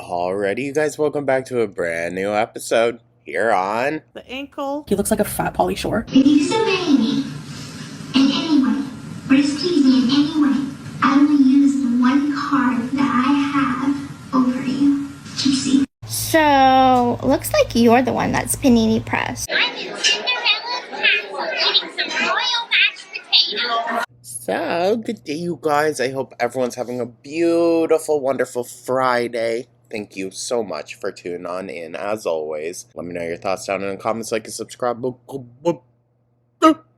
Alrighty, you guys, welcome back to a brand new episode here on The ankle. He looks like a fat Pauly Shore. If you disobey me in any way, or displease me in any way, I will use the one card that I have over you. Gypsy. So, looks like you're the one that's panini pressed. I'm in Cinderella's castle eating some royal mashed potatoes. So, good day, you guys. I hope everyone's having a beautiful, wonderful Friday. Thank you so much for tuning on in, as always. Let me know your thoughts down in the comments, like and subscribe.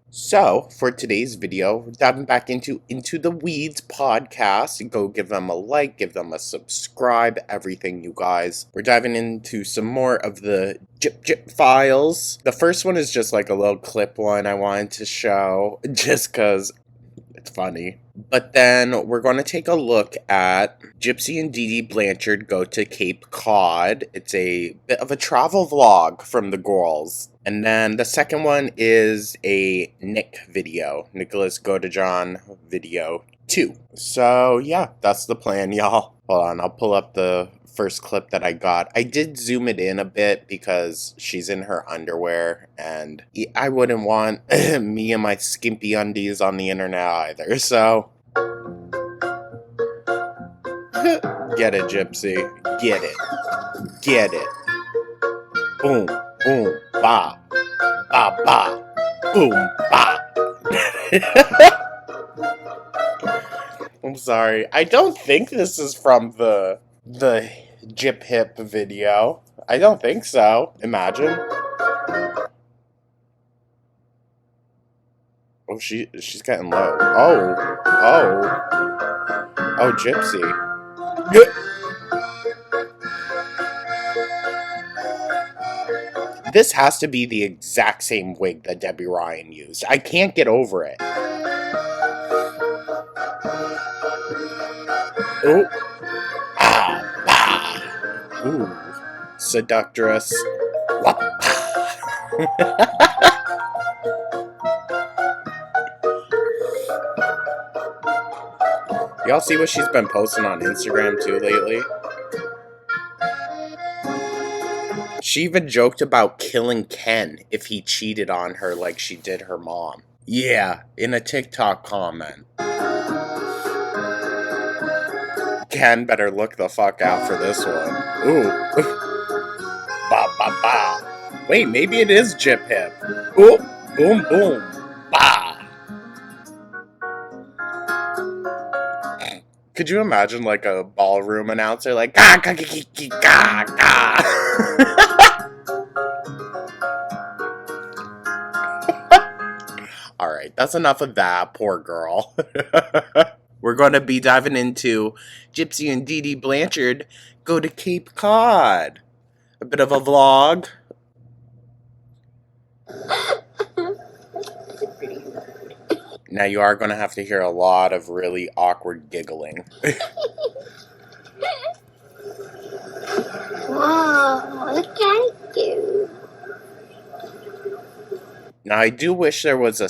So, for today's video, we're diving back into the Weeds podcast. Go give them a like, give them a subscribe, everything, you guys. We're diving into some more of the Gyp files. The first one is just like a little clip one I wanted to show, just because it's funny. But then we're going to take a look at Gypsy and Dee Dee Blanchard go to Cape Cod. It's a bit of a travel vlog from the girls. And then the second one is a Nick video, Nicholas Godejohn video 2. So yeah, that's the plan, y'all. Hold on, I'll pull up the first clip that I got. I did zoom it in a bit because she's in her underwear, and I wouldn't want me and my skimpy undies on the internet either, so get it, Gypsy. Get it. Get it. Boom, boom, ba. Ba, ba. Boom, ba. I'm sorry. I don't think this is from the Gyp Hip video. I don't think so. Imagine. Oh, she's getting low. Oh, Gypsy. This has to be the exact same wig that Debbie Ryan used. I can't get over it. Oh. Ooh, seductress. Y'all see what she's been posting on Instagram too lately? She even joked about killing Ken if he cheated on her like she did her mom. Yeah, in a TikTok comment. Ken better look the fuck out for this one. Ooh. Ba ba ba. Wait, maybe it is Gyp Hip. Ooh. Boom boom. Ba. Could you imagine like a ballroom announcer like ga ga ga ga ga ga? Alright, that's enough of that, poor girl. We're going to be diving into Gypsy and Dee Dee Blanchard go to Cape Cod. A bit of a vlog. Now you are going to have to hear a lot of really awkward giggling. Whoa, look at you. Now I do wish there was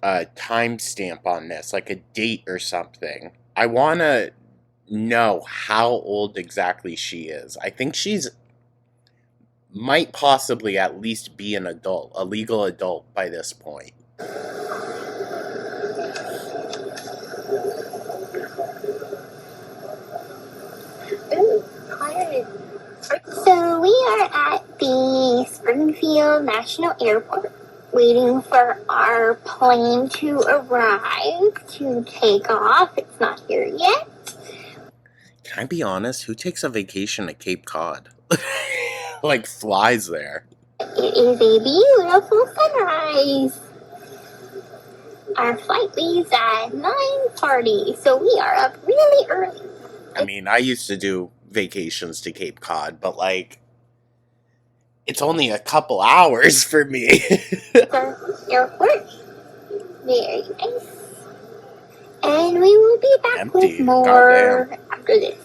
a timestamp on this, like a date or something. I want to know how old exactly she is. I think might possibly at least be an adult, a legal adult by this point. Ooh, hi. So we are at the Springfield National Airport, waiting for our plane to arrive to take off. It's not here yet. Can I be honest? Who takes a vacation to Cape Cod? Like flies there. It is a beautiful sunrise. Our flight leaves at 9:40, so we are up really early. I mean, I used to do vacations to Cape Cod, but like, it's only a couple hours for me. The airport. Very nice. And we will be back Empty. with more Goddamn. after this.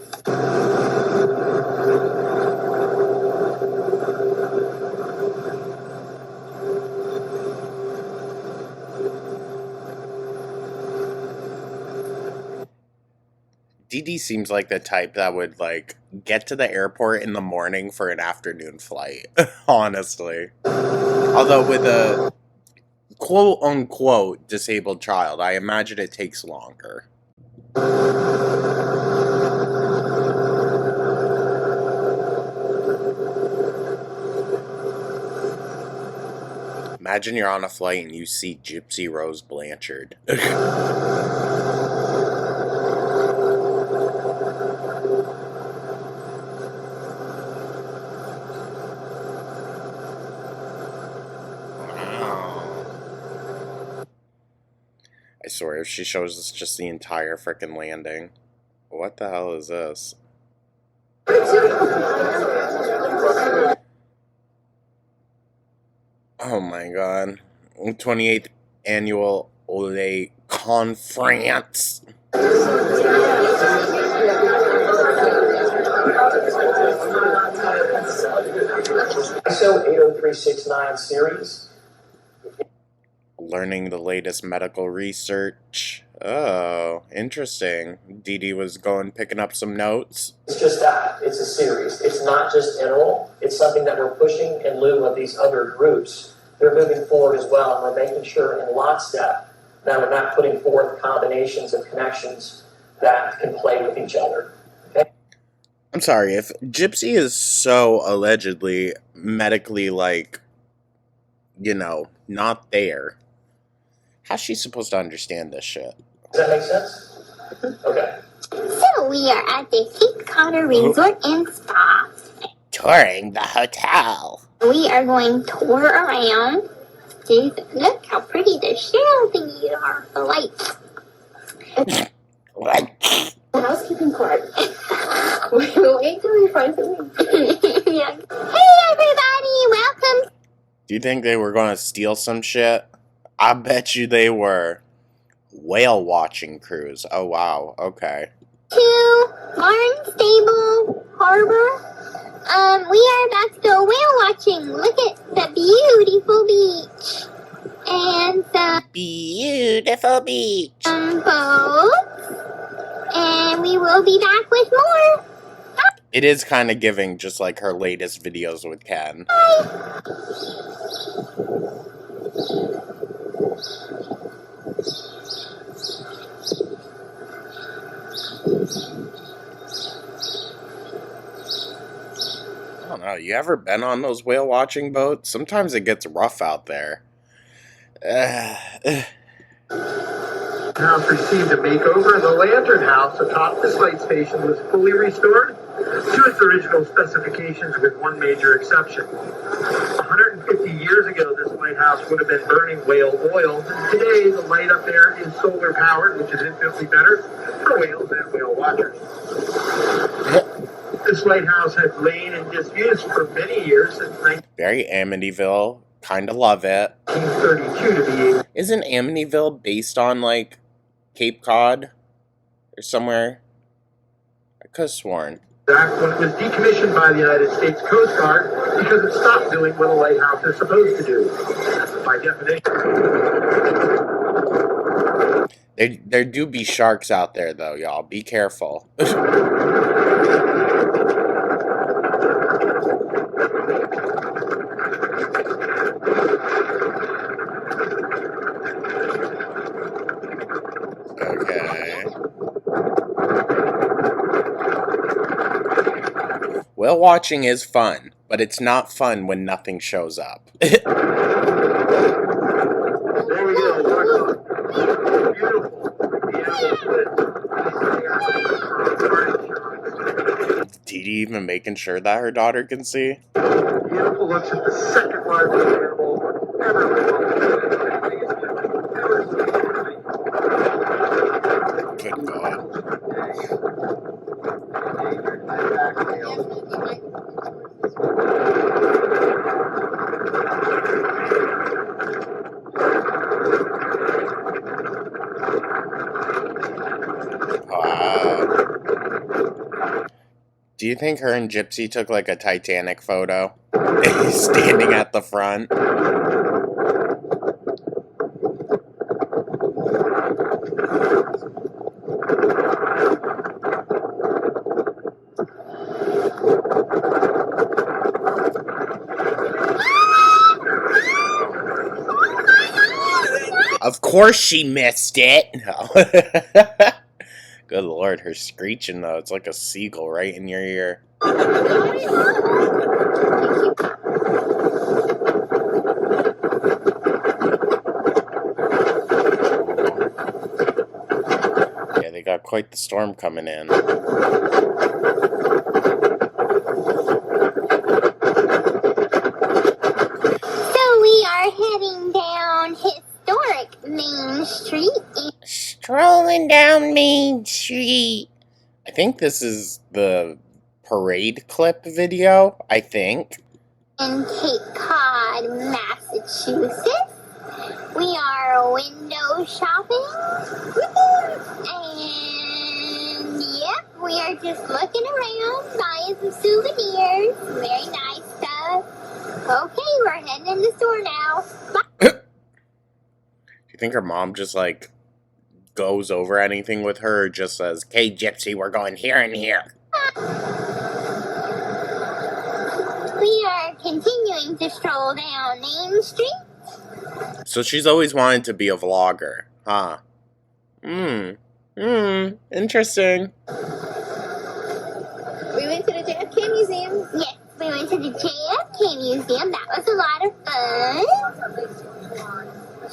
Dee Dee seems like the type that would, like, get to the airport in the morning for an afternoon flight, honestly. Although with a quote-unquote disabled child, I imagine it takes longer. Imagine you're on a flight and you see Gypsy-Rose Blanchard. I swear, if she shows us just the entire frickin' landing. What the hell is this? Oh my god. 28th Annual Ole Conference. ISO 80369 series. Learning the latest medical research. Oh, interesting. Dee was picking up some notes. It's just that. It's a series. It's not just enroll. It's something that we're pushing in lieu of these other groups. They're moving forward as well, and we're making sure in lockstep that we're not putting forth combinations of connections that can play with each other. Okay? I'm sorry, if Gypsy is so allegedly medically, like, not there, how's she supposed to understand this shit? Does that make sense? Okay. So we are at the Cape Cod Resort and Spa. Touring the hotel. We are going to tour around. Look how pretty the shell thingies are. The lights. The housekeeping part. Wait till we find something. Yeah. Hey everybody, welcome Do you think they were going to steal some shit? I bet you they were. Whale watching cruise. Oh wow, okay. to Barnstable Harbor. We are about to go whale watching. Look at the beautiful beach. And some Beautiful beach. boats. And we will be back with more. It is kind of giving just like her latest videos with Ken. I don't know, you ever been on those whale watching boats? Sometimes it gets rough out there. House received a makeover, and the Lantern House atop this light station was fully restored to its original specifications with one major exception. 150 years ago, this lighthouse would have been burning whale oil. Today, the light up there is solar powered, which is infinitely better for whales and whale watchers. This lighthouse has lain in disuse for many years since Very Amityville. Kinda love it. 1932 to be Isn't Amityville based on, like, Cape Cod? Or somewhere? I could've sworn. exact when it was decommissioned by the United States Coast Guard because it stopped doing what a lighthouse is supposed to do. By definition. There do be sharks out there, though, y'all. Be careful. Okay. Whale watching is fun, but it's not fun when nothing shows up. There we go. Beautiful. Dee even making sure that her daughter can see? Beautiful looks at the second largest animal ever. Good God. Wow. Do you think her and Gypsy took like a Titanic photo? Standing at the front. course she missed it. No. Good lord, her screeching though. It's like a seagull right in your ear. Yeah, they got quite the storm coming in. So we are heading down historic Main Street Strolling down Main Street. I think this is the parade clip video, I think. in Cape Cod, Massachusetts. We are window shopping. And yep, we are just looking around, buying some souvenirs. Very nice stuff. Okay, we're heading in the store now. Bye. Do you think her mom just like goes over anything with her or just says, "Okay, Gypsy, we're going here and here"? We are continuing to stroll down Main Street. So she's always wanted to be a vlogger, huh? Interesting. We went to the JFK Museum. Yes, we went to the JFK Museum. That was a lot of fun.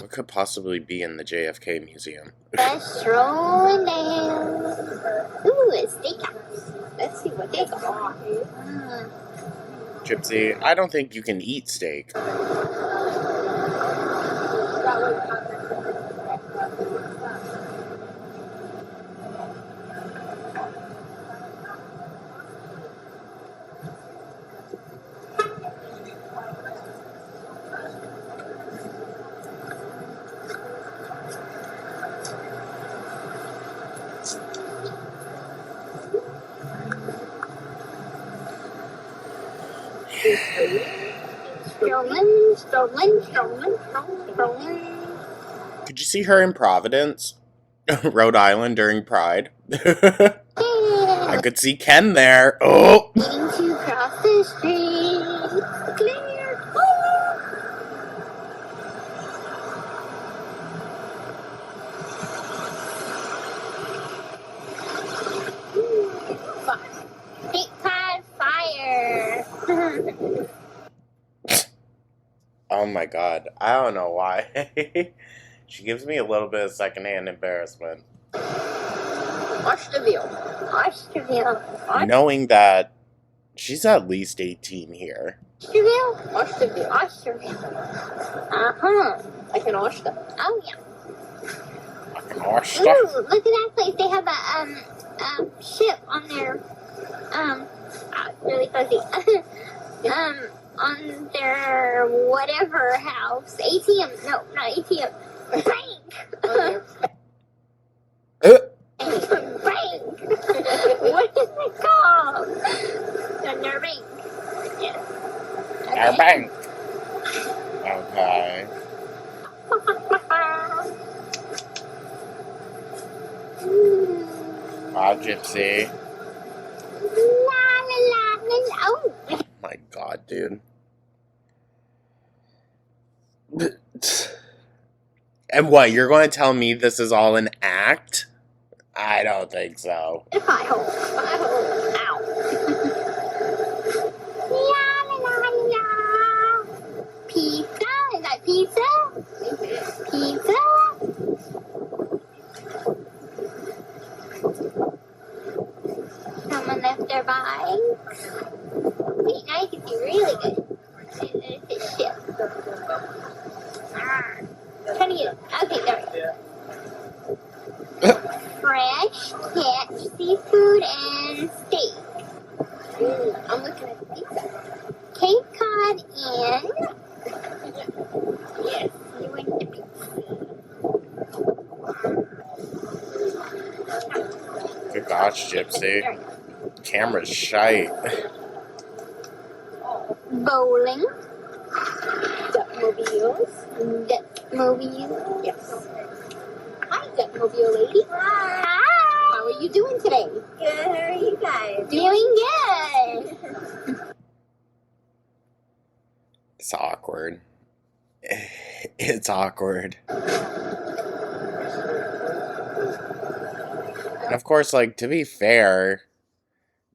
What could possibly be in the JFK Museum? Just strolling down. Ooh, a steakhouse. Let's see what they got. Gypsy, I don't think you can eat steak. Strolling. Could you see her in Providence, Rhode Island during Pride? I could see Ken there. Oh! Needing to cross the street. Clear. Cape Cod fire. Oh my god. I don't know why. She gives me a little bit of secondhand embarrassment. Osterville. Knowing that she's at least 18 here. Osterville. Uh-huh. Like an oyster. Oh, yeah. Gosh. Ooh, look at that place. They have a ship on their it's really fuzzy. On their whatever house. ATM. No, not ATM. Bank. Bank. What is it called? On their bank. Yes. Our bank. Okay. Wow, Gypsy. La la la la. Oh. My god, dude. And what, you're going to tell me this is all an act? I don't think so. Pie hole. Ow. La la la la. Pizza? Is that pizza? Pizza? Someone left their bikes. Wait, now you can see really good. It's a ship. Trying to get it. Okay, there we go. Fresh catch, seafood, and steak. I'm looking at the pizza. Cape Cod Inn. Yes. You went to pizza. Good gosh, Gypsy. Camera's shite. Bowling. Duckmobiles. Duckmobile. Yes. Hi, Duckmobile lady. Hi. How are you doing today? Good. How are you guys? Doing good. It's awkward. It's awkward. And of course, like, to be fair,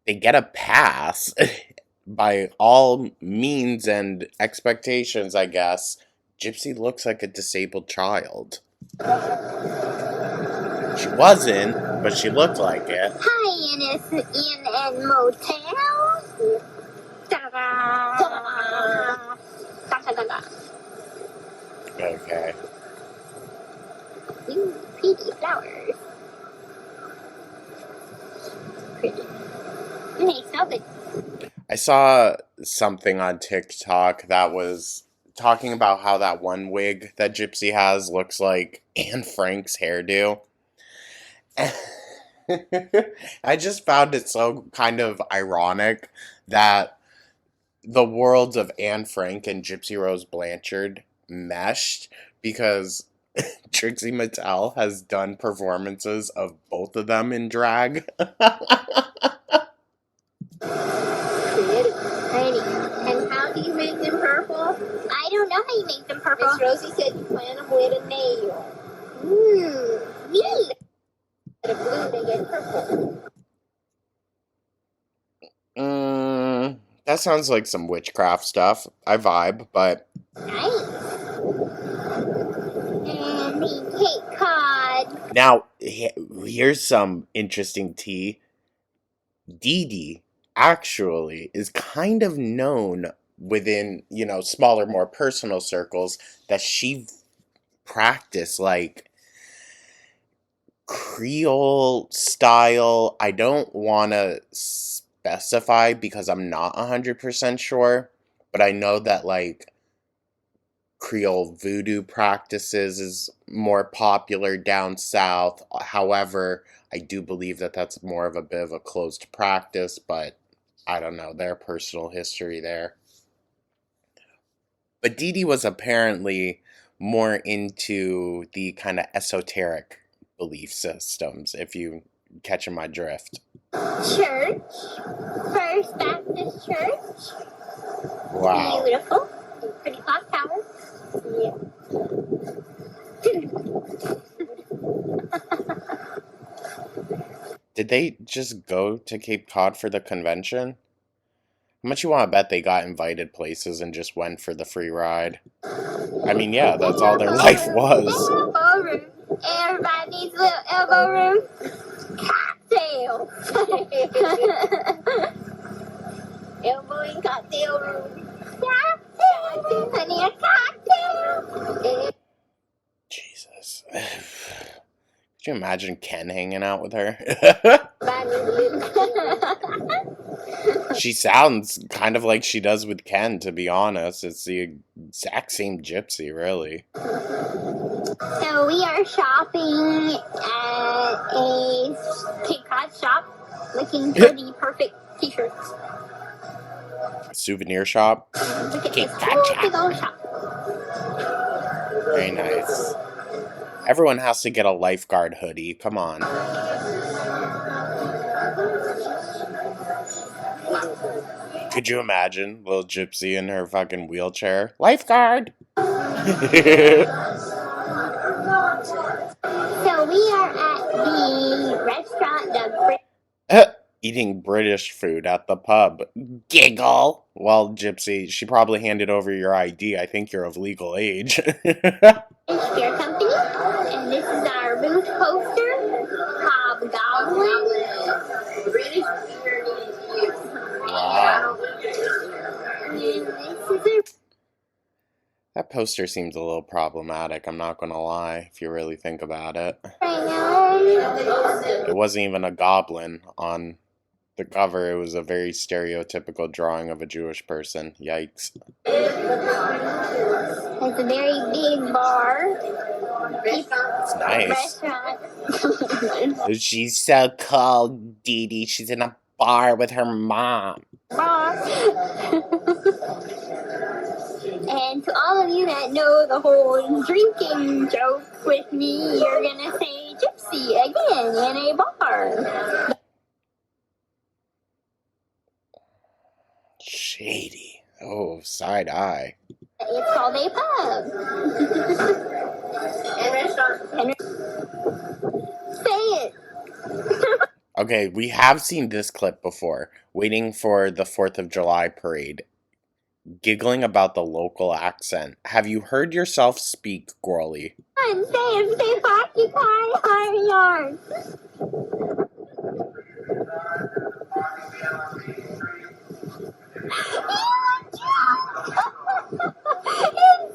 they get a pass by all means and expectations, I guess. Gypsy looks like a disabled child. She wasn't, but she looked like it. Hi, Inn and Motel. Da-da-da. Da-da-da-da. Okay. Ooh, pretty flowers. Pretty. And they smell good. I saw something on TikTok that was talking about how that one wig that Gypsy has looks like Anne Frank's hairdo. I just found it so kind of ironic that the worlds of Anne Frank and Gypsy-Rose Blanchard meshed because Trixie Mattel has done performances of both of them in drag. Pretty. And how do you make them purple? I don't know how you make them purple. Miss Rosie said you plant them with a nail. Neat. Instead of blue, they get purple. That sounds like some witchcraft stuff. I vibe, but... Nice. And the Cape Cod. Now, here's some interesting tea. Dee Dee actually is kind of known within, smaller, more personal circles that she practiced, like, Creole style. I don't want to specify because I'm not 100% sure, but I know that, like, Creole voodoo practices is more popular down south. However, I do believe that that's more of a bit of a closed practice, but I don't know, their personal history there. But Dee Dee was apparently more into the kind of esoteric belief systems, if you catching my drift. Church. First Baptist Church. Wow. Beautiful. Pretty clock tower. Yeah. Did they just go to Cape Cod for the convention? How much you want to bet they got invited places and just went for the free ride? I mean, yeah, that's all their life was. Elbow room. Everybody needs a little elbow room. Cocktail. Elbowing cocktail room. Cocktail. Honey, a cocktail. Jesus. Could you imagine Ken hanging out with her? She sounds kind of like she does with Ken, to be honest. It's the exact same Gypsy, really. So we are shopping at a Cape Cod shop, looking for the perfect t-shirts. Souvenir shop. Look at Cape this Cod cool shop. big old shop. Very nice. Everyone has to get a lifeguard hoodie. Come on. Could you imagine little Gypsy in her fucking wheelchair? Lifeguard! So we are at the restaurant, Eating British food at the pub. Giggle! Well, Gypsy, she probably handed over your ID. I think you're of legal age. British Beer Company, and this is our booth poster, Hobgoblin. British beer needs Wow. And this is That poster seems a little problematic, I'm not gonna lie, if you really think about it. It wasn't even a goblin on the cover, it was a very stereotypical drawing of a Jewish person. Yikes. It's a very big bar. It's nice. Restaurant. She's so cool, Dee Dee. She's in a bar with her mom. Bar. And to all of you that know the whole drinking joke with me, you're gonna say Gypsy again in a bar. Shady. Oh, side eye. It's called a pub. and restaurant. Say it. Okay, we have seen this clip before. Waiting for the 4th of July parade. Giggling about the local accent. Have you heard yourself speak, Growly? Say occupy our yard. It's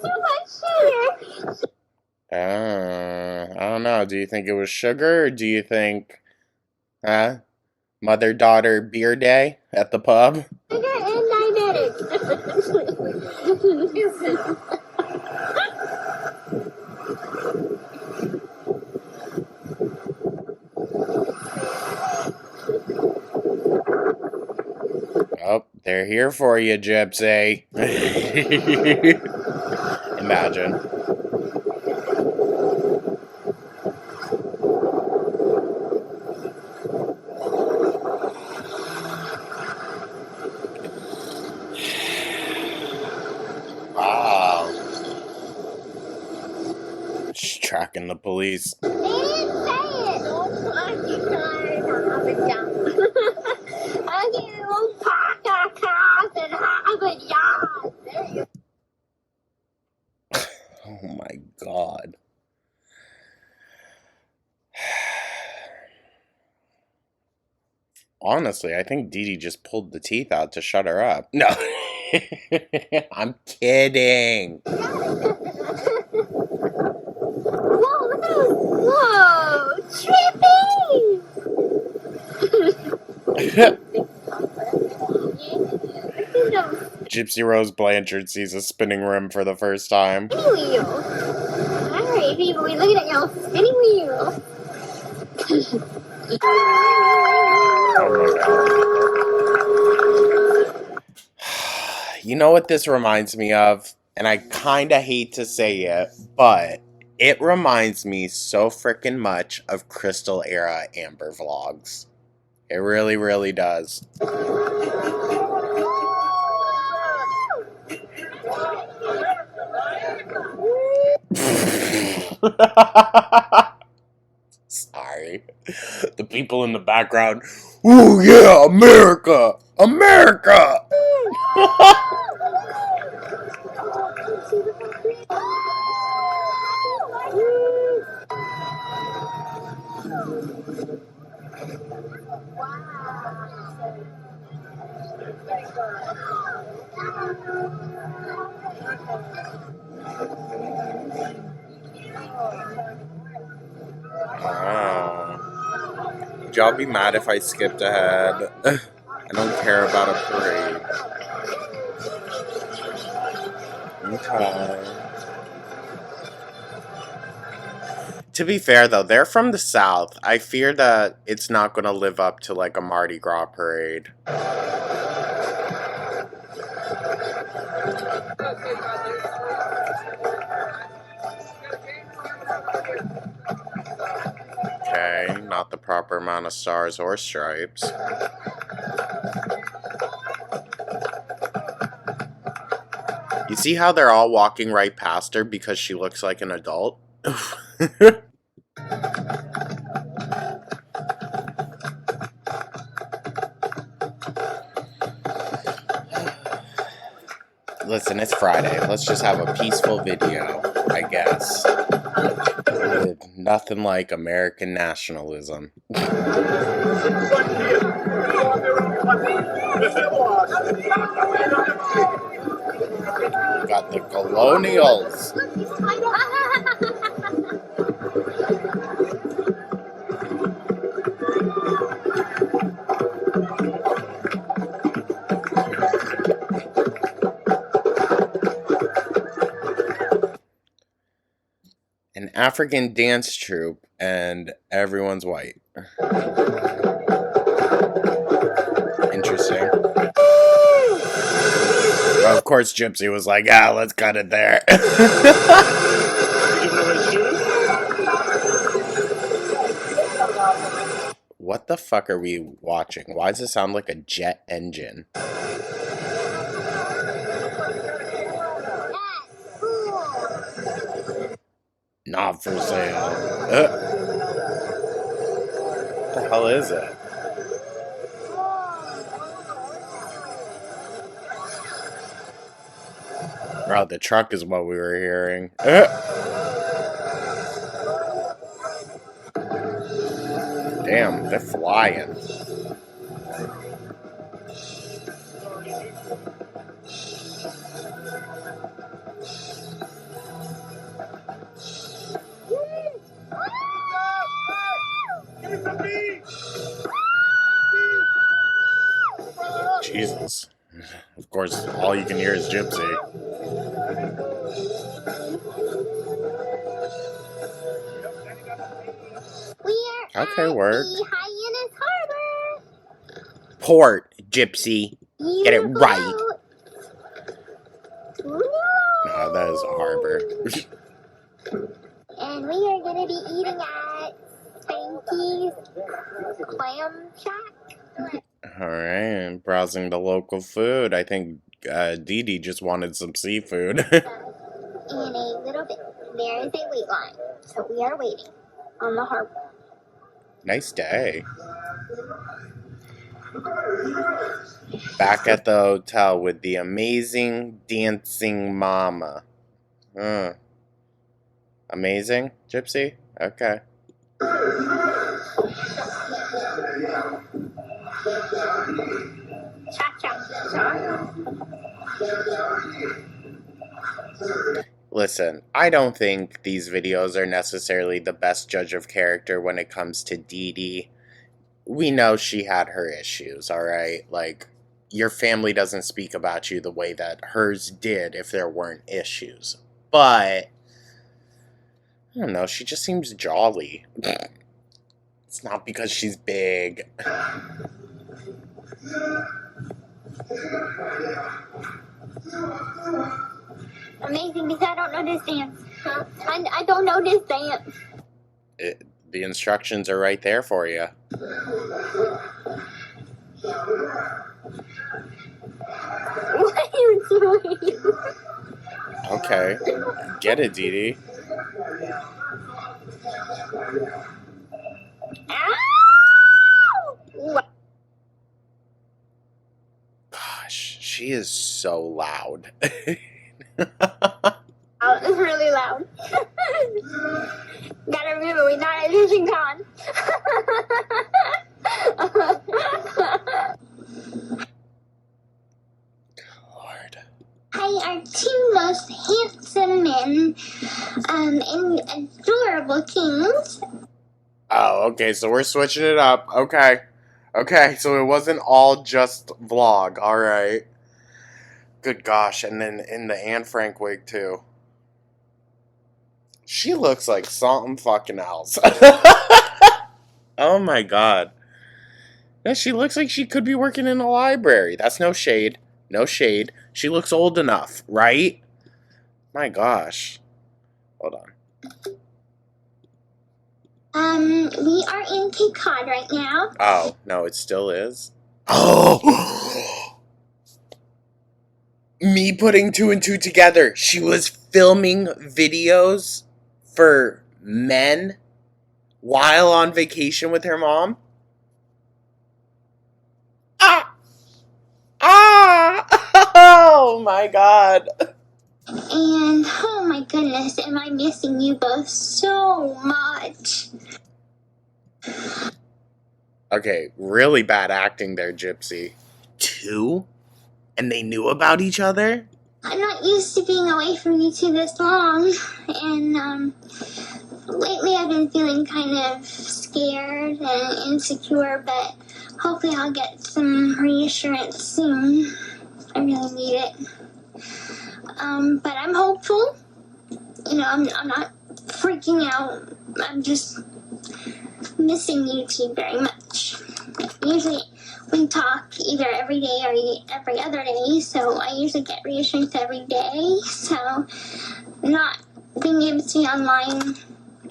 too much sugar. I don't know. Do you think it was sugar, or do you think, mother-daughter beer day at the pub? Sugar and diabetic. Oh, they're here for you, Gypsy. Imagine. Wow. She's tracking the police. They didn't say it. Don't occupy have a yard. Okay, we'll park our cars and have a yard. There you go. Oh my god. Honestly, I think Dee Dee just pulled the teeth out to shut her up. No. I'm kidding. Whoa, tripping! Gypsy-Rose Blanchard sees a spinning rim for the first time. Spinning wheel. Alright, people, we're looking at y'all spinning wheel. Oh my god. You know what this reminds me of? And I kinda hate to say it, but it reminds me so frickin' much of Crystal Era Amber vlogs. It really, really does. Sorry. The people in the background. Ooh yeah, America! America! Wow. Would y'all be mad if I skipped ahead? I don't care about a parade. Okay. To be fair, though, they're from the South. I fear that it's not going to live up to, like, a Mardi Gras parade. Okay, not the proper amount of stars or stripes. You see how they're all walking right past her because she looks like an adult? Listen, it's Friday. Let's just have a peaceful video, I guess. With nothing like American nationalism. We got the colonials. An African dance troupe, and everyone's white. Interesting. Well, of course, Gypsy was like, let's cut it there. What the fuck are we watching? Why does it sound like a jet engine? Not for sale. What the hell is it? Oh, the truck is what we were hearing. Damn, they're flying. Jesus. Of course, all you can hear is Gypsy. We are Okay, at word. the Hyannis Harbor. Port, Gypsy. Get it Beautiful right. boat. No, that is a harbor. And we are going to be eating at Spanky's Clam Shack. Alright, browsing the local food. I think Dee Dee just wanted some seafood. In a little bit, there is a wait line. So we are waiting on the harbor. Nice day. Back at the hotel with the amazing dancing mama. Amazing, Gypsy? Okay. Cha-cha. Listen, I don't think these videos are necessarily the best judge of character when it comes to Dee Dee. We know she had her issues, alright? Like, your family doesn't speak about you the way that hers did if there weren't issues. But, I don't know, she just seems jolly. It's not because she's big. Amazing, because I don't know this dance. I don't know this dance. The instructions are right there for you. What are you doing? Okay. Get it, Dee Dee. Ow! Gosh, she is so loud. Oh, it's really loud. Gotta remember, we're not at Vision Con. Lord. They are two most handsome men, and adorable kings. Oh, okay, so we're switching it up. Okay. Okay, so it wasn't all just vlog. Alright. Good gosh, and then in the Anne Frank wig, too. She looks like something fucking else. Oh my god. Yeah, she looks like she could be working in a library. That's no shade. No shade. She looks old enough, right? My gosh. Hold on. We are in Cape Cod right now. Oh, no, it still is? Oh! Me putting two and two together. She was filming videos for men while on vacation with her mom? Ah! Ah! Oh my god. And oh my goodness, am I missing you both so much. Okay, really bad acting there, Gypsy. Two? And they knew about each other? I'm not used to being away from you two this long, and lately I've been feeling kind of scared and insecure, but hopefully I'll get some reassurance soon. I really need it. But I'm hopeful. You know, I'm not freaking out. I'm just missing you two very much. Usually we talk either every day or every other day, so I usually get reassurance every day. So not being able to be online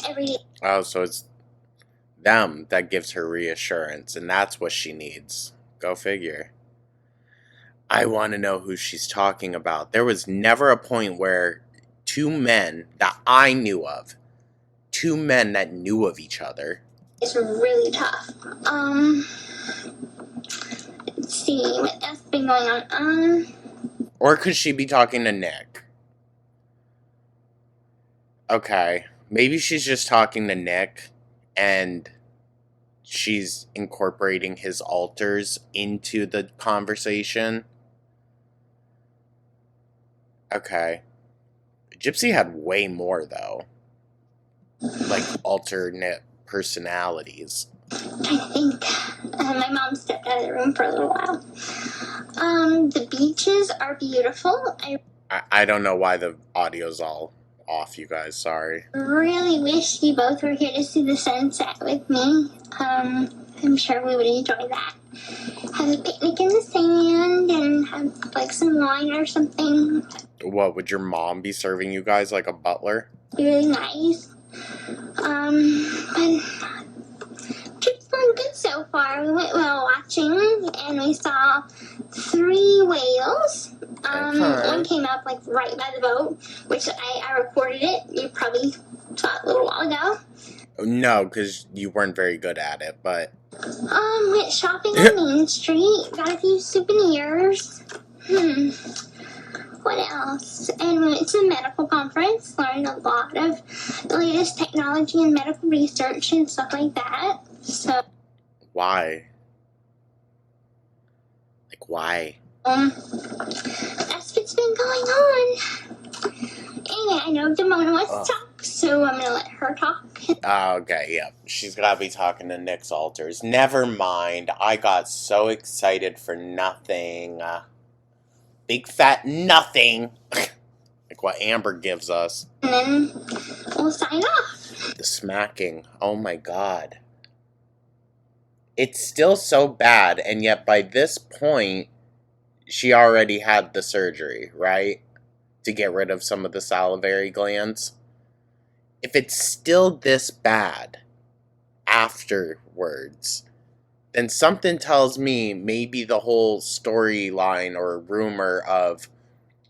every day. Oh, so it's them that gives her reassurance, and that's what she needs. Go figure. I want to know who she's talking about. There was never a point where two men that I knew of, two men that knew of each other. It's really tough. Let's see what else been going on. Or could she be talking to Nick? Okay. Maybe she's just talking to Nick and she's incorporating his alters into the conversation. Okay. Gypsy had way more, though. Like, alternate personalities. I think my mom stepped out of the room for a little while. The beaches are beautiful. I don't know why the audio's all off, you guys. Sorry. Really wish you both were here to see the sunset with me. I'm sure we would enjoy that. Have a picnic in the sand and have like some wine or something. What, would your mom be serving you guys like a butler? Really nice. But trip's going good so far. We went whale watching and we saw 3 whales. One came up like right by the boat, which I recorded it. You probably saw it a little while ago. No, because you weren't very good at it, but... Went shopping on Main Street, got a few souvenirs. What else? And we went to a medical conference, learned a lot of the latest technology and medical research and stuff like that. So... Why? Like, why? That's what's been going on. Anyway, I know Damona wants to talk, so I'm gonna let her talk. Oh, okay, yeah. She's gotta be talking to Nick's alters. Never mind. I got so excited for nothing. Big fat nothing. Like what Amber gives us. And then we'll sign off. The smacking. Oh my god. It's still so bad, and yet by this point, she already had the surgery, right? To get rid of some of the salivary glands. If it's still this bad afterwards, then something tells me maybe the whole storyline or rumor of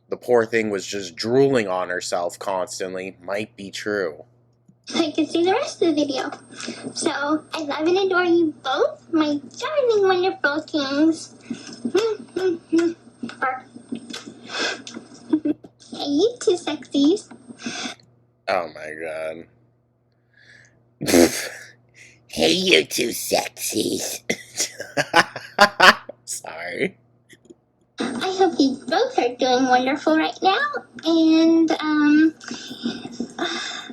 the poor thing was just drooling on herself constantly might be true. I can see the rest of the video. So, I love and adore you both, my darling, wonderful kings. Hey, you two sexies. Oh my god. Hey, you two sexies. Sorry. I hope you both are doing wonderful right now. And,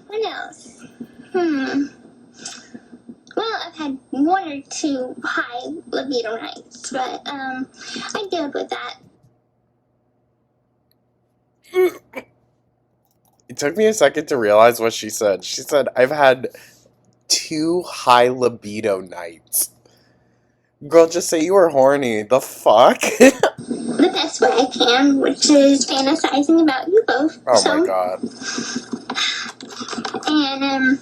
what else? Well, I've had 1 or 2 high libido nights, but, I dealt with that. It took me a second to realize what she said. She said, I've had 2 high libido nights. Girl, just say you were horny. The fuck? The best way I can, which is fantasizing about you both. Oh my god. And,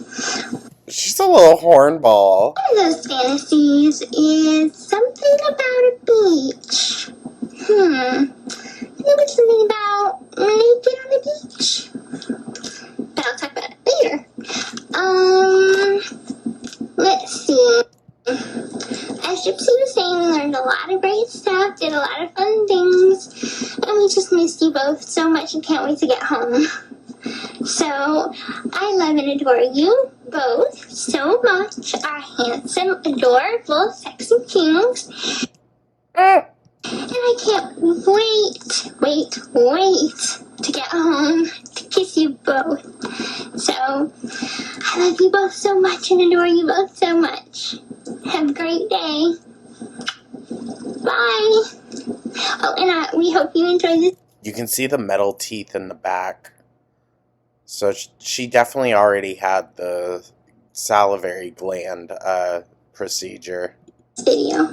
she's a little hornball. one of those fantasies is something about a beach. There was something about naked on the beach. But I'll talk about it later. Let's see. As Gypsy was saying, we learned a lot of great stuff, did a lot of fun things, and we just missed you both so much and can't wait to get home. So, I love and adore you both so much, our handsome, adorable, sexy kings. And I can't wait to get home to kiss you both. So, I love you both so much and adore you both so much. Have a great day. Bye. Oh, and we hope you enjoy this. You can see the metal teeth in the back. So she definitely already had the salivary gland procedure. Video.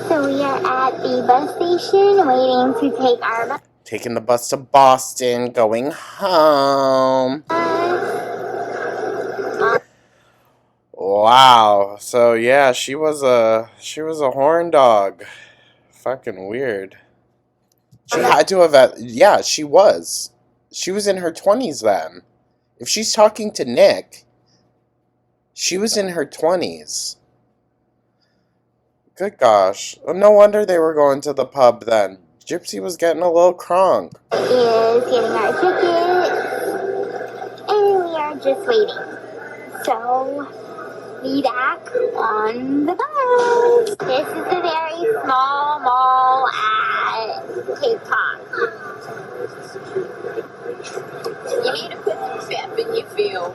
So we are at the bus station waiting to take our bus. Taking the bus to Boston, going home. Wow. So yeah, she was a horn dog. Fucking weird. She had to have yeah, she was. She was in her 20s then. If she's talking to Nick, she was in her 20s. Good gosh. No wonder they were going to the pub then. Gypsy was getting a little crunk. Is getting our tickets. just waiting. So, be back on the bus. This is a very small mall at Cape Cod. You need to put some pep in your feel.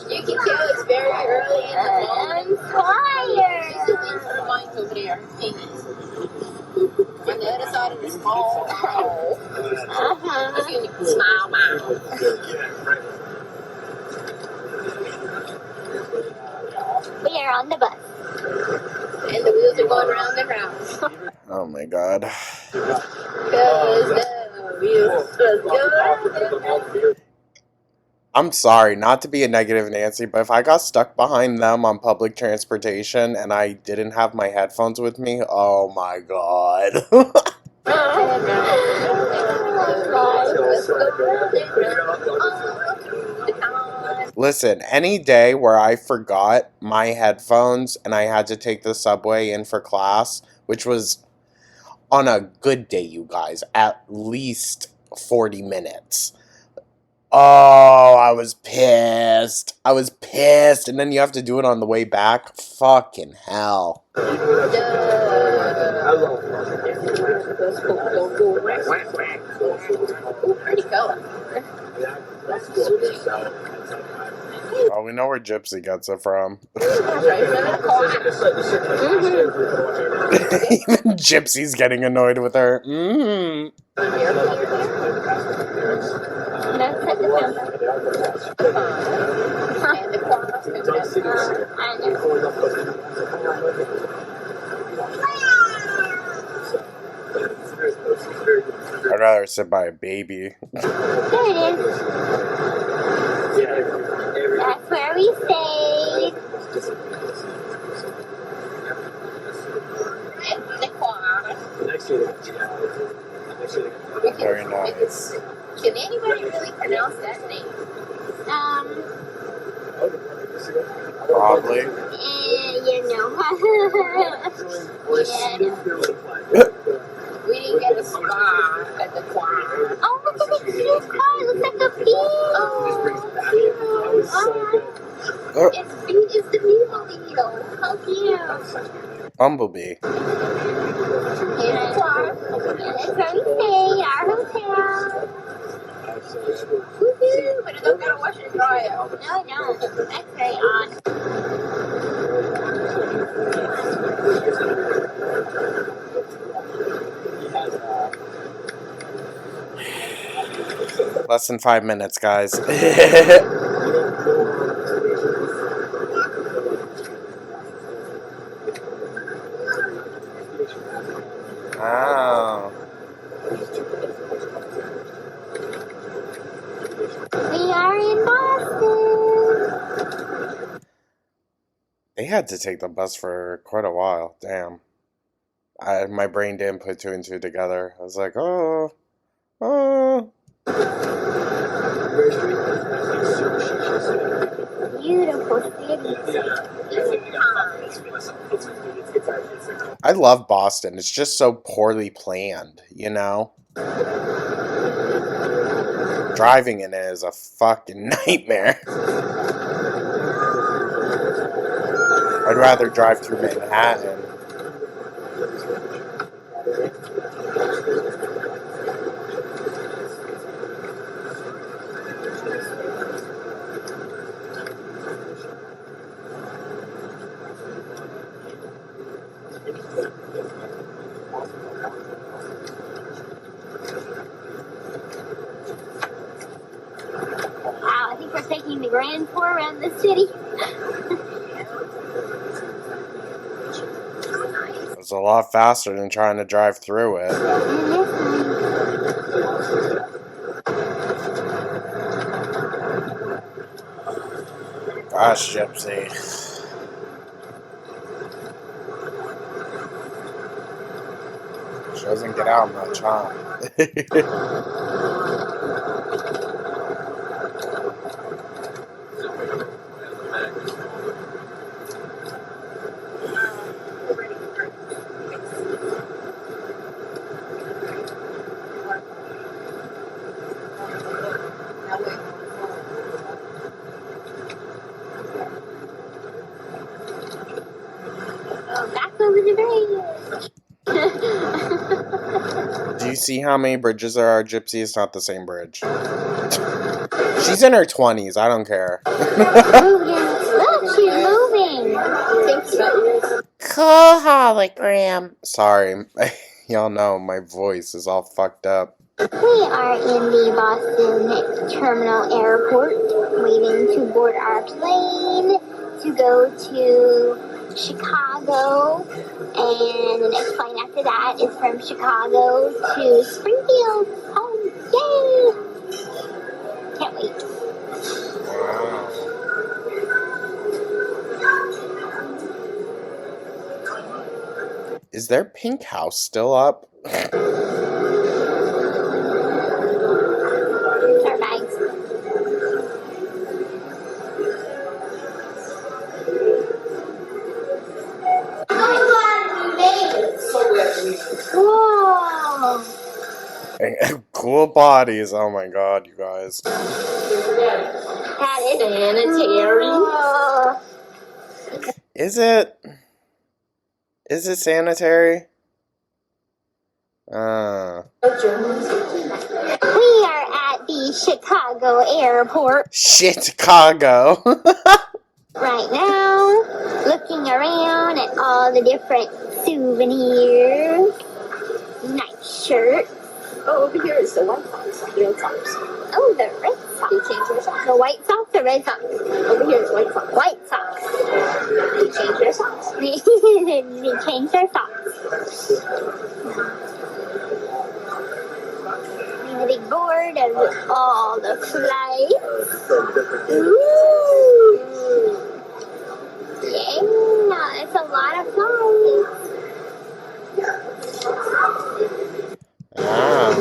You can tell it's very early in the morning. I'm tired. She's sitting in her mic over there. On the other side of the small mall. Excuse me, smile mile. We are on the bus. And the wheels are going round and round. Oh my god. Because the wheels are going round and round. I'm sorry, not to be a negative Nancy, but if I got stuck behind them on public transportation and I didn't have my headphones with me, oh my god. Listen, any day where I forgot my headphones and I had to take the subway in for class, which was on a good day, you guys, at least 40 minutes. Oh, I was pissed. I was pissed. And then you have to do it on the way back. Fucking hell. Well, we know where Gypsy gets it from. Even Gypsy's getting annoyed with her. I'd rather sit by a baby. There it is. That's where we stayed. Very nice. Can anybody really pronounce that name? Probably. You know. We didn't get a spot at the choir. Oh, look at the cute car. It looks like a bee. Oh, it's the beetle. How cute. Bumblebee. Here's our, it's where we stay, our hotel. Woohoo! But it don't gotta wash and dry out. No, that's very odd. Less than 5 minutes, guys. Oh. We are in Boston. They had to take the bus for quite a while. Damn. My brain didn't put two and two together. I was like, oh. Beautiful city. I love Boston. It's just so poorly planned, you know? Driving in it is a fucking nightmare. I'd rather drive through Manhattan. Wow, I think we're taking the grand tour around the city. It's a lot faster than trying to drive through it. Gosh, Gypsy. She doesn't get out much, huh? Do you see how many bridges there are, Gypsy? It's not the same bridge. She's in her 20s. I don't care. Look, she's moving. Cool hologram. Sorry. Y'all know my voice is all fucked up. We are in the Boston Terminal Airport, waiting to board our plane to go to Chicago, and the next plane after that is from Chicago to Springfield. Home, yay! Can't wait. Wow. Is their pink house still up? Our bags. Whoa! Cool bodies. Oh my god, you guys. That is sanitary. Is it? Is it sanitary? We are at the Chicago airport Chicago. right now, looking around at all the different souvenirs. Nice shirt. Oh, over here is the White Sox. The Red Sox. Oh, the Red Sox. You change your socks. The White Sox or Red Sox? Over here is White Sox. White Sox. You change your socks. They change their socks. And a big board of all the flights. Ooh. Yeah, it's a lot of flights. Ah.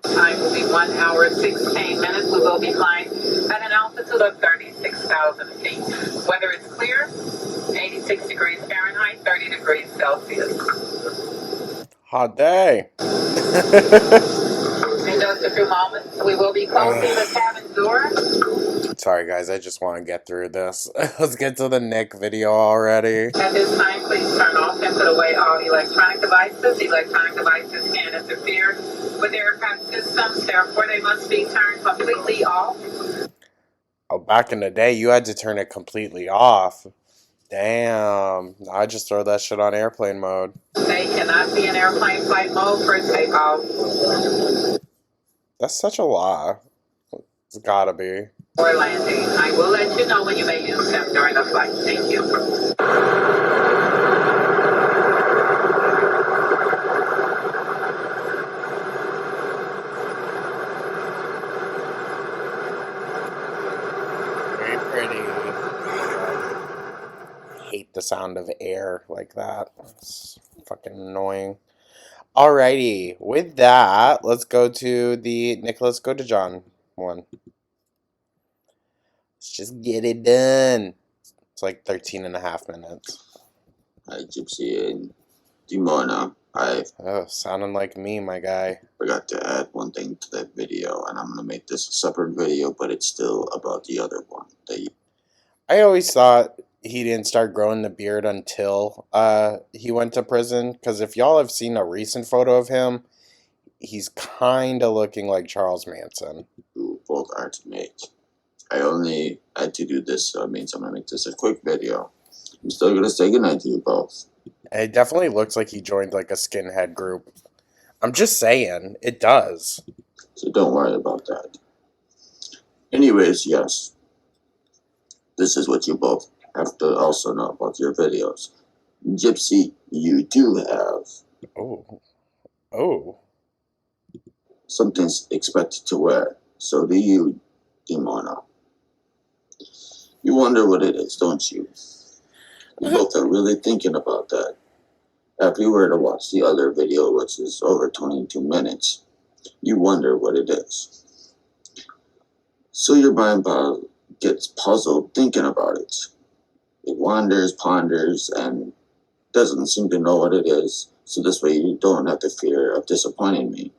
Time will be 1 hour 16 minutes. We will be flying at an altitude of 36,000 feet. Weather is clear, 86 degrees Fahrenheit, 30 degrees Celsius. Hot day. In just a few moments, we will be closing the cabin door. Sorry guys, I just want to get through this. Let's get to the Nick video already. At this time, please turn off and put away all electronic devices. Electronic devices can interfere with aircraft systems, therefore they must be turned completely off. Oh, back in the day, you had to turn it completely off. Damn. I just throw that shit on airplane mode. They cannot be in airplane flight mode for takeoff. That's such a lie. It's gotta be. Or landing. I will let you know when you may use them during the flight. Thank you. Very pretty. I hate the sound of air like that. It's fucking annoying. Alrighty, with that, let's go to the Nicholas Go to John one. Let's just get it done. It's like 13 and a half minutes. Hi, Gypsy and Dimona. I Sounding like me, my guy. forgot to add one thing to that video, and I'm going to make this a separate video, but it's still about the other one. I always thought he didn't start growing the beard until he went to prison, because if y'all have seen a recent photo of him, he's kind of looking like Charles Manson. You both are to make. I only had to do this, so it means I'm going to make this a quick video. I'm still going to say goodnight to you both. It definitely looks like he joined like a skinhead group. I'm just saying, it does. So don't worry about that. Anyways, yes. This is what you both have to also know about your videos. Gypsy, you do have something expected to wear. So do you, Dimona. You wonder what it is, don't you? You both are really thinking about that. If you were to watch the other video, which is over 22 minutes, you wonder what it is. So your mind gets puzzled thinking about it. It wanders, ponders, and doesn't seem to know what it is. So this way you don't have the fear of disappointing me.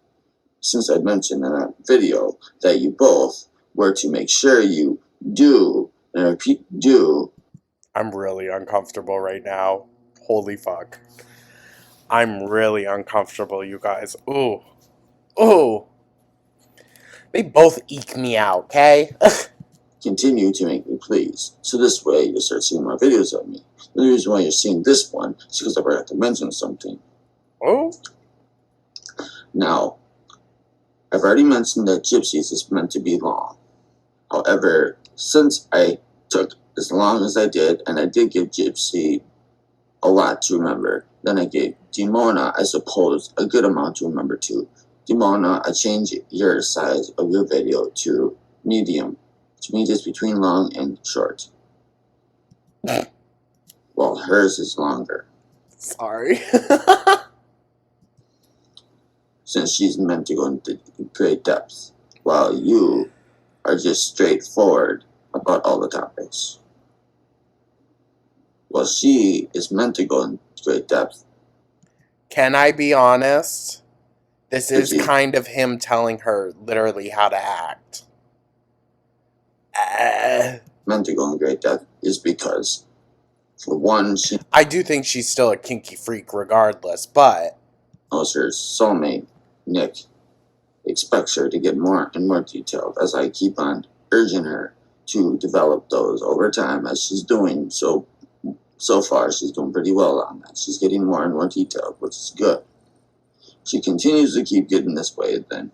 Since I mentioned in that video that you both were to make sure you do, and I repeat, do. I'm really uncomfortable right now. Holy fuck. I'm really uncomfortable, you guys. Ooh. Ooh. They both eke me out, okay? Continue to make me please. So this way you start seeing more videos of me. The reason why you're seeing this one is because I forgot to mention something. Oh? Now, I've already mentioned that Gypsies is meant to be long. However, since I took as long as I did, and I did give Gypsy a lot to remember, then I gave Dimona, I suppose, a good amount to remember too. Dimona, I changed your size of your video to medium, which means it's between long and short. Well, hers is longer. Sorry. Since she's meant to go into great depth, while you are just straightforward about all the topics. Well, she is meant to go into great depth. Can I be honest? This is Gypsy. kind of him telling her literally how to act. Meant to go in great depth is because, for one, she I do think she's still a kinky freak regardless, but knows her soulmate, Nick, expects her to get more and more detailed as I keep on urging her to develop those over time as she's doing. So far, she's doing pretty well on that. She's getting more and more detailed, which is good. She continues to keep getting this way, then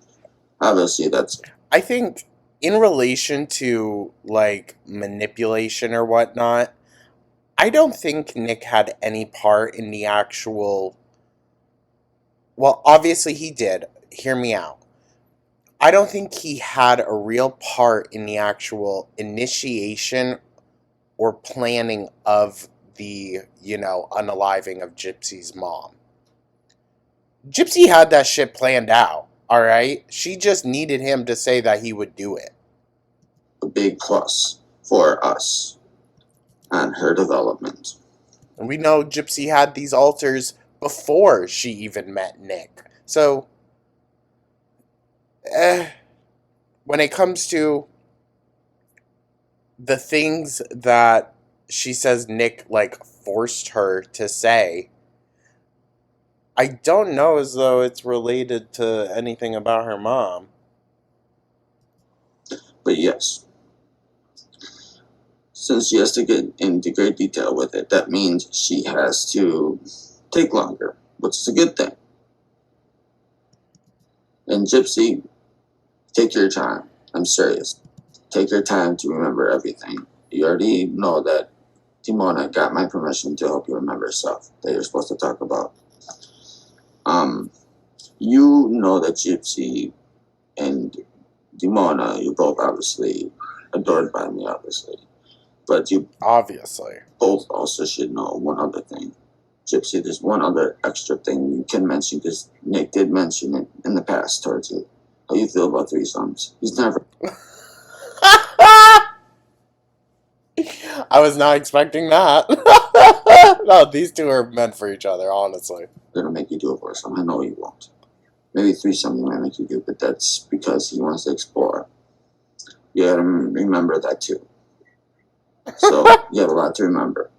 obviously that's... I think in relation to, like, manipulation or whatnot, I don't think Nick had any part in the actual... Well, obviously he did. Hear me out. I don't think he had a real part in the actual initiation or planning of the, unaliving of Gypsy's mom. Gypsy had that shit planned out, alright? She just needed him to say that he would do it. a big plus for us and her development. And we know Gypsy had these altars before she even met Nick. So, when it comes to the things that she says Nick, like, forced her to say, I don't know as though it's related to anything about her mom. But yes, since she has to get into great detail with it, that means she has to take longer, which is a good thing. And Gypsy, take your time. I'm serious. Take your time to remember everything. You already know that Timona got my permission to help you remember stuff that you're supposed to talk about. You know that Gypsy and Dimona, you're both obviously adored by me, obviously. But you Obviously. both also should know one other thing. Gypsy, there's one other extra thing you can mention, because Nick did mention it in the past towards you. How you feel about threesomes? He's never... I was not expecting that. No, these two are meant for each other, honestly. gonna make you do a foursome. I know he won't. Maybe threesome he might make you do, but that's because he wants to explore. You gotta remember that too. So you have a lot to remember.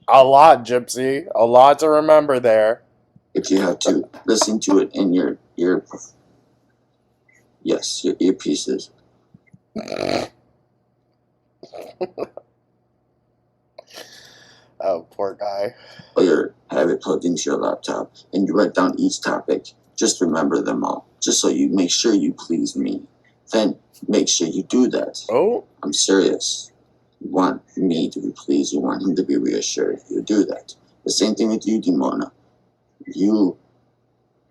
A lot, Gypsy. A lot to remember there. If you have to listen to it in your ear, yes, your earpieces. Oh, poor guy. Or you have it plugged into your laptop and you write down each topic. Just remember them all. Just so you make sure you please me. Then make sure you do that. Oh? I'm serious. You want me to be pleased. You want him to be reassured. You do that. The same thing with you, Dimona. You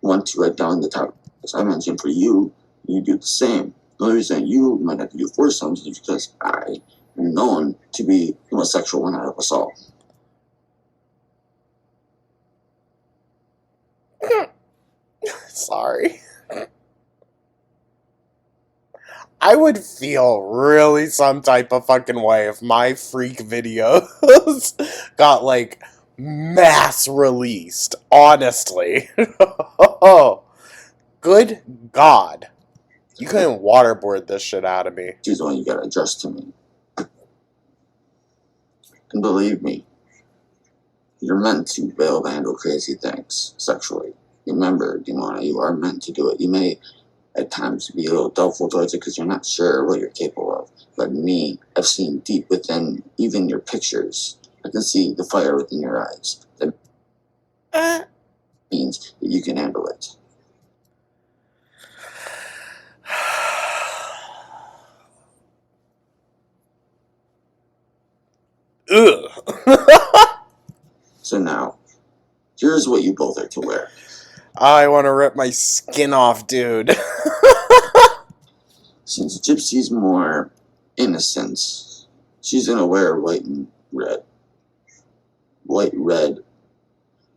want to write down the topics. I mentioned for you, you do the same. The only reason you might have to do foursomes is because I am known to be the most sexual one out of us all. Sorry. I would feel really some type of fucking way if my freak videos got, like, mass released. Honestly. Oh, good God. You couldn't waterboard this shit out of me. She's the one you gotta adjust to me. And believe me, you're meant to be able to handle crazy things sexually. Remember, Dimona, you are meant to do it. You may at times be a little doubtful towards it because you're not sure what you're capable of. But me, I've seen deep within even your pictures. I can see the fire within your eyes. That means that you can handle it. Ugh. So now, here's what you both are to wear. I want to rip my skin off, dude. Since Gypsy's more innocent, she's gonna wear white and red. White, red,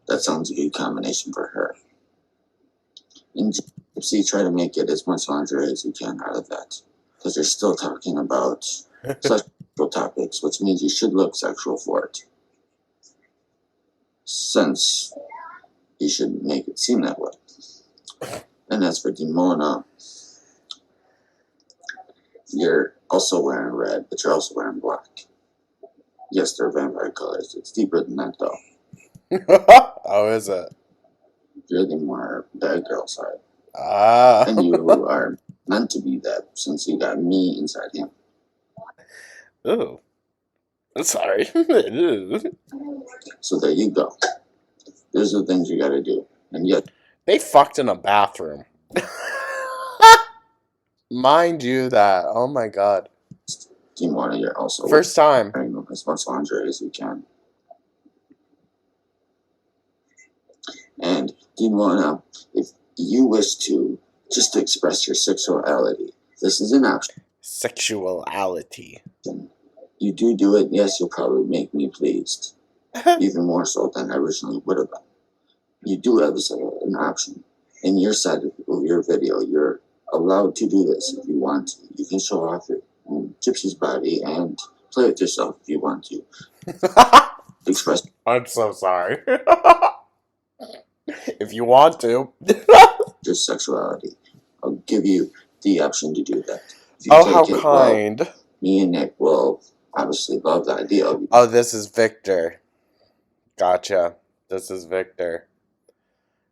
that sounds a good combination for her. And Gypsy, try to make it as much lingerie as you can out of that. Because you're still talking about sexual topics, which means you should look sexual for it. Since you should make it seem that way. And as for Dimona, you're also wearing red, but you're also wearing black. Yes, they're vampire colors. It's deeper than that, though. How is it? You're the more bad girl side. Ah. And you are meant to be that since you got me inside him. Ooh. I'm sorry. So there you go. Those are the things you gotta do. And yet, they fucked in a bathroom. Mind you that. Oh my God. Dimona, you're also first time wearing as much lingerie as you can. And Dimona, if you wish to just express your sexuality, this is an option. Sexuality. You do it, yes, you'll probably make me pleased. Even more so than I originally would have been. You do have this an option. In your side of your video, you're allowed to do this if you want to. You can show off your Gypsy's body and play with yourself if you want to. Express. I'm so sorry. If you want to. Your sexuality. I'll give you the option to do that. If you Oh, take how it, kind. Well, me and Nick will obviously love the idea of. Oh, this is Victor. Gotcha. This is Victor.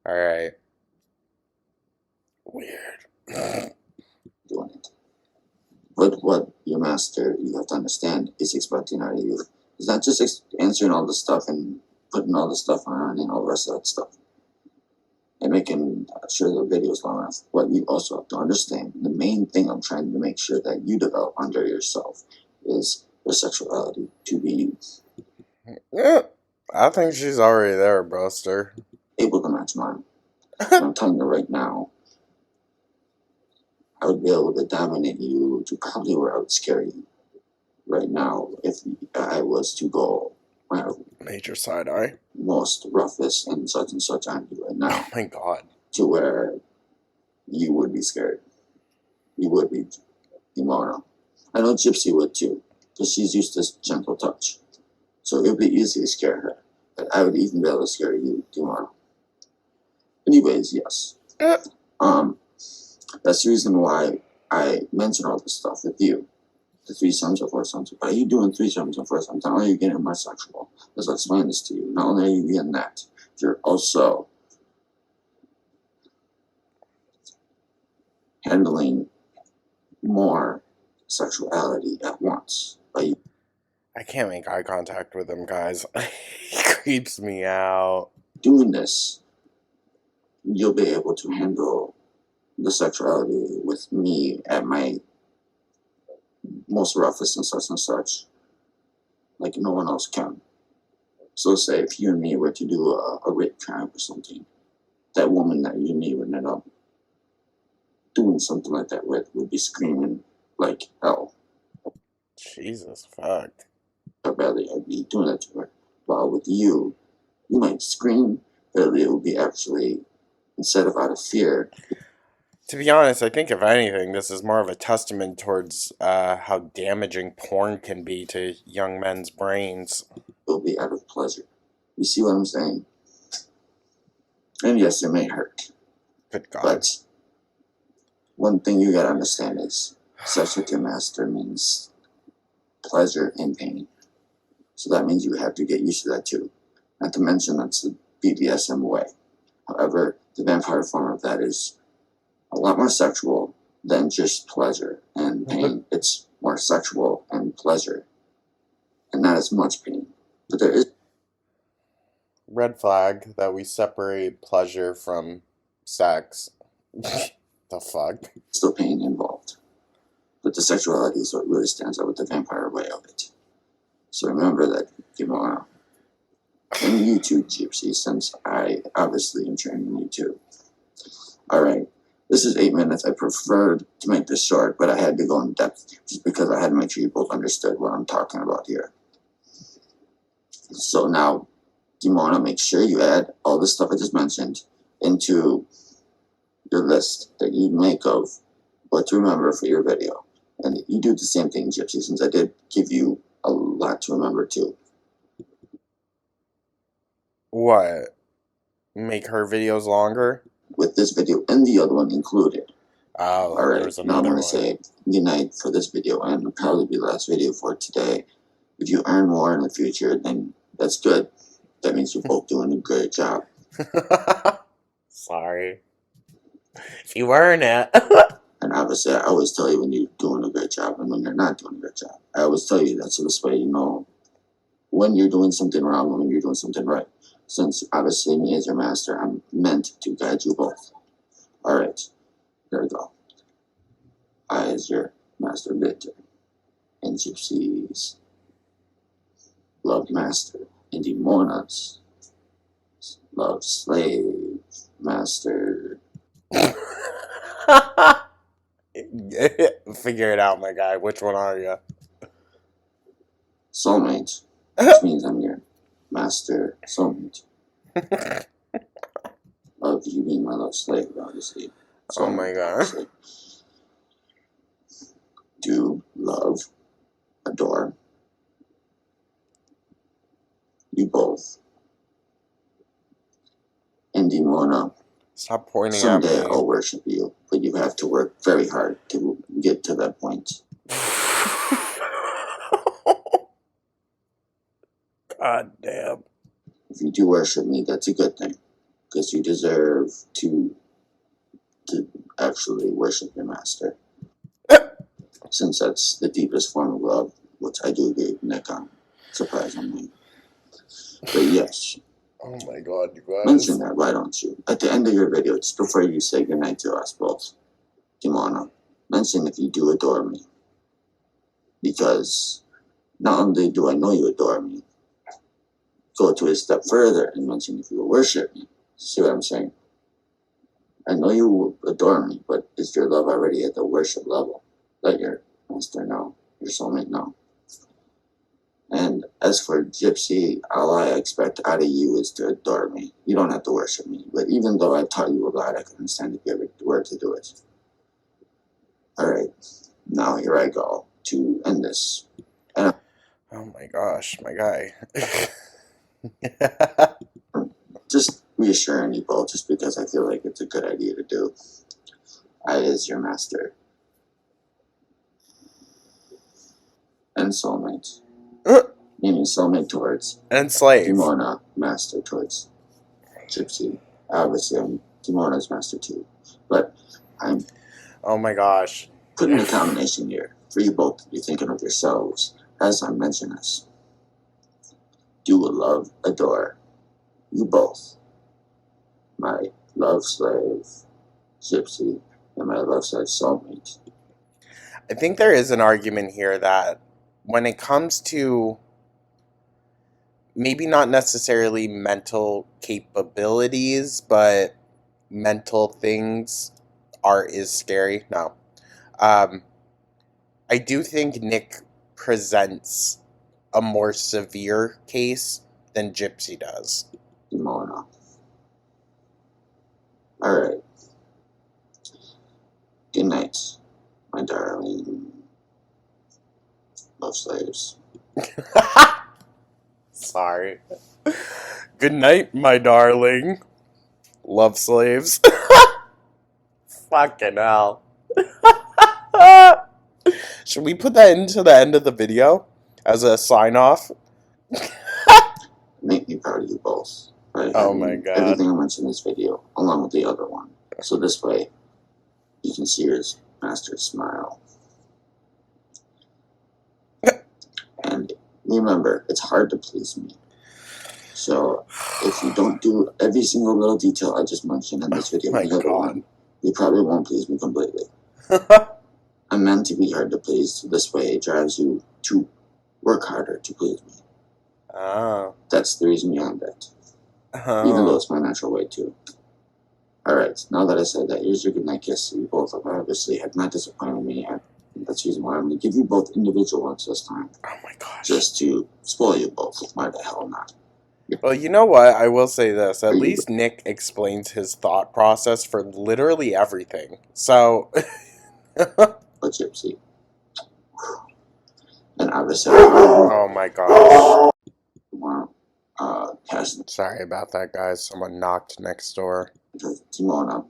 Alright. Weird. Doing it. But what your master, you have to understand, is expecting out of you. It's not just answering all the stuff and putting all the stuff on and all the rest of that stuff. And making sure the video is long enough. What you also have to understand, the main thing I'm trying to make sure that you develop under yourself is your sexuality to be used. Yeah, I think she's already there, Buster. Able to match mine. I'm telling you right now, I would be able to dominate you to probably where I would scare you right now if I was to go major side eye. Most roughest and such on you right now. Oh my God. To where you would be scared. You would be Dimona. I know Gypsy would too, because she's used to gentle touch. So it would be easy to scare her. But I would even be able to scare you, Dimona. Anyways, yes. That's the reason why I mentioned all this stuff with you. The 3 sons or 4 sons. By you doing 3 sons or 4 sons, not only are you getting more sexual, let's explain this to you. Not only are you getting that, you're also handling more sexuality at once. I can't make eye contact with him, guys. He creeps me out. Doing this, you'll be able to handle the sexuality with me at my most roughest and such, like no one else can. So say if you and me were to do a rape crime or something, that woman that you and me would end up doing something like that with would be screaming like hell. Jesus, fuck. How badly I'd be doing that to her. While with you, you might scream, but it would be actually, instead of out of fear. To be honest, I think if anything, this is more of a testament towards how damaging porn can be to young men's brains. Will be out of pleasure. You see what I'm saying? And yes, it may hurt. Good God. But one thing you gotta understand is sex with your master means pleasure and pain. So that means you have to get used to that too. Not to mention that's the BDSM way. However, the vampire form of that is a lot more sexual than just pleasure and pain. It's more sexual and pleasure, and not as much pain. But there is red flag that we separate pleasure from sex. The fuck? still pain involved. But the sexuality is what really stands out with the vampire way of it. So remember that, Kimona. And you too, Gypsy, since I obviously am training you too. Alright, this is 8 minutes. I preferred to make this short, but I had to go in depth just because I had to make sure you both understood what I'm talking about here. So now, Kimona, make sure you add all the stuff I just mentioned into your list that you make of what to remember for your video. And you do the same thing, Gypsy, since I did give you a lot to remember too. What? Make her videos longer? With this video and the other one included. Oh, Alright, there's now I'm another going to one. say goodnight for this video, and it'll probably be the last video for today. If you earn more in the future, then that's good. That means you're both doing a great job. Sorry. If you earn it. And obviously, I always tell you when you're doing a great job and when you're not doing a great job. I always tell you that so this way you know when you're doing something wrong and when you're doing something right. Since obviously me as your master, I'm meant to guide you both. Alright, here we go. I as your master Victor and Gypsy's love master and Demona's love slave master. Figure it out, my guy. Which one are you? Soulmate, which means I'm your master soulmate. Of you being my love slave, obviously. Oh my God. Obviously. Do love, adore you both. And Demona, Stop pointing at someday me. I'll worship you, but you have to work very hard to get to that point. God damn. If you do worship me, that's a good thing, because you deserve to actually worship your master. Since that's the deepest form of love, which I do agree with Nick on, surprisingly. But yes, Oh my God, you guys. mention that, why don't you? At the end of your video, just before you say goodnight to us both, Kimona, mention if you do adore me. Because not only do I know you adore me, go to a step further and mention if you worship me. See what I'm saying? I know you adore me, but is your love already at the worship level? Let your master know, your soulmate know. And as for Gypsy, all I expect out of you is to adore me. You don't have to worship me, but even though I've taught you a lot, I can understand if you ever were to do it. Alright, now here I go to end this. And Oh my gosh, my guy. just reassuring you both, just because I feel like it's a good idea to do. I is your master. And soulmate. Meaning soulmate towards And slave. Demona, master towards Gypsy. Obviously, I'm Demona's master too. But I'm Oh my gosh. putting a combination here for you both to be thinking of yourselves as I mention this. Do love, adore you both. My love slave, Gypsy, and my love slave soulmate. I think there is an argument here that when it comes to maybe not necessarily mental capabilities, but mental things, art is scary. No. I do think Nick presents a more severe case than Gypsy does. Demona. Alright. Good night, my darling. Love slaves. Sorry. Good night, my darling. Love slaves. Fucking hell. Should we put that into the end of the video as a sign off? Make me proud of you both. By Oh having my God. everything I mentioned in this video, along with the other one. So this way, you can see your master's smile. And remember, it's hard to please me. So if you don't do every single little detail I just mentioned in this video, My the other God. one, you probably won't please me completely. I'm meant to be hard to please, so this way it drives you to work harder to please me. Oh. That's the reason behind it. Oh. Even though it's my natural way too. Alright, now that I said that, here's your goodnight kiss. You both obviously have not disappointed me. That's the reason why I'm going to give you both individual ones this time. Oh my gosh. Just to spoil you both. Why the hell not? Well, you know what? I will say this. At least Nick explains his thought process for literally everything. So... But Gypsy. And obviously, oh my gosh. Sorry about that, guys. Someone knocked next door. Timona.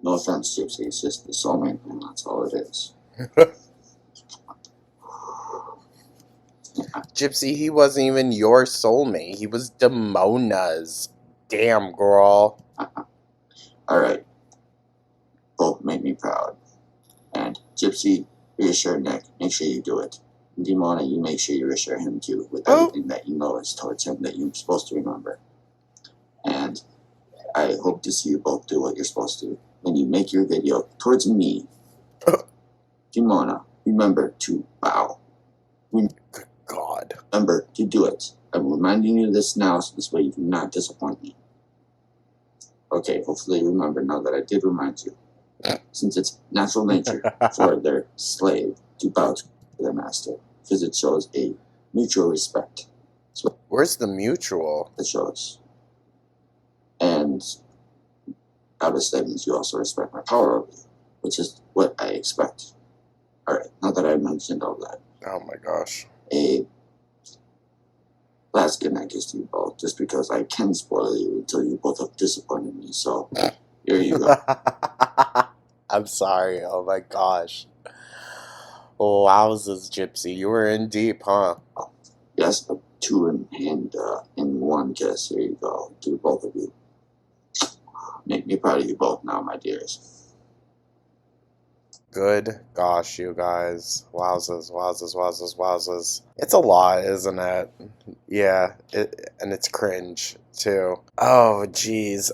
No offense, Gypsy. It's just the soulmate thing. That's all it is. Gypsy, he wasn't even your soulmate. He was Demona's. Damn, girl. Alright. Both make me proud. And Gypsy, reassure Nick. Make sure you do it. And Demona, you make sure you reassure him too with everything that you know is towards him that you're supposed to remember. And I hope to see you both do what you're supposed to. When you make your video towards me, Demona, remember to bow. Good God. Remember to do it. I'm reminding you of this now, so this way you do not disappoint me. Okay, hopefully you remember now that I did remind you. Since it's natural nature for their slave to bow to their master, because it shows a mutual respect. So where's the mutual? It shows. And obviously that means you also respect my power over you, which is what I expect. Alright, now that I mentioned all that. Oh my gosh. A last goodnight kiss to you both, just because I can spoil you until you both have disappointed me, so here you go. I'm sorry, oh my gosh. Wowzers, Gypsy, you were in deep, huh? Yes, a two in one kiss, here you go, to both of you. Make me proud of you both now, my dears. Good gosh, you guys. Wowzers, wowzers, wowzers, wowzers. It's a lot, isn't it? Yeah, and it's cringe, too. Oh, jeez.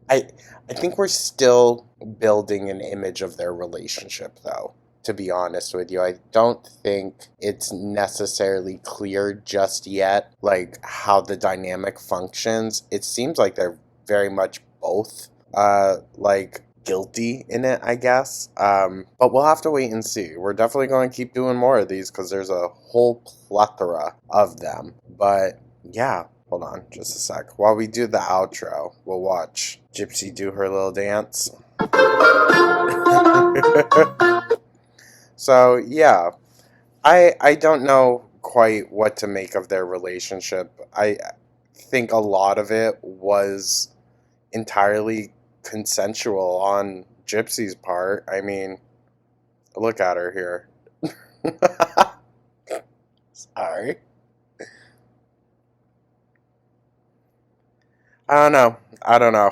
I think we're still building an image of their relationship, though, to be honest with you. I don't think it's necessarily clear just yet, like, how the dynamic functions. It seems like they're very much both, like, guilty in it, I guess. But we'll have to wait and see. We're definitely going to keep doing more of these because there's a whole plethora of them. But yeah, hold on just a sec. While we do the outro, we'll watch Gypsy do her little dance. So yeah, I don't know quite what to make of their relationship. I think a lot of it was entirely consensual on Gypsy's part. I mean, look at her here. Sorry. I don't know.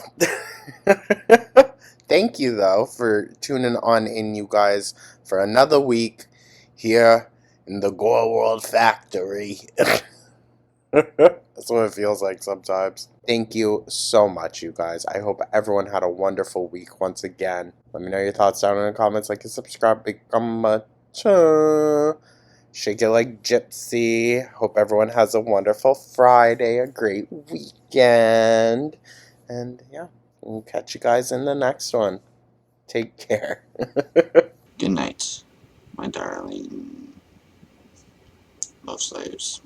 Thank you, though, for tuning on in, you guys, for another week here in the Gore World Factory. That's what it feels like sometimes. Thank you so much, you guys. I hope everyone had a wonderful week once again. Let me know your thoughts down in the comments. Like and subscribe. Become a shake it like Gypsy. Hope everyone has a wonderful Friday, a great weekend. And yeah, we'll catch you guys in the next one. Take care. Good night, my darling love slaves.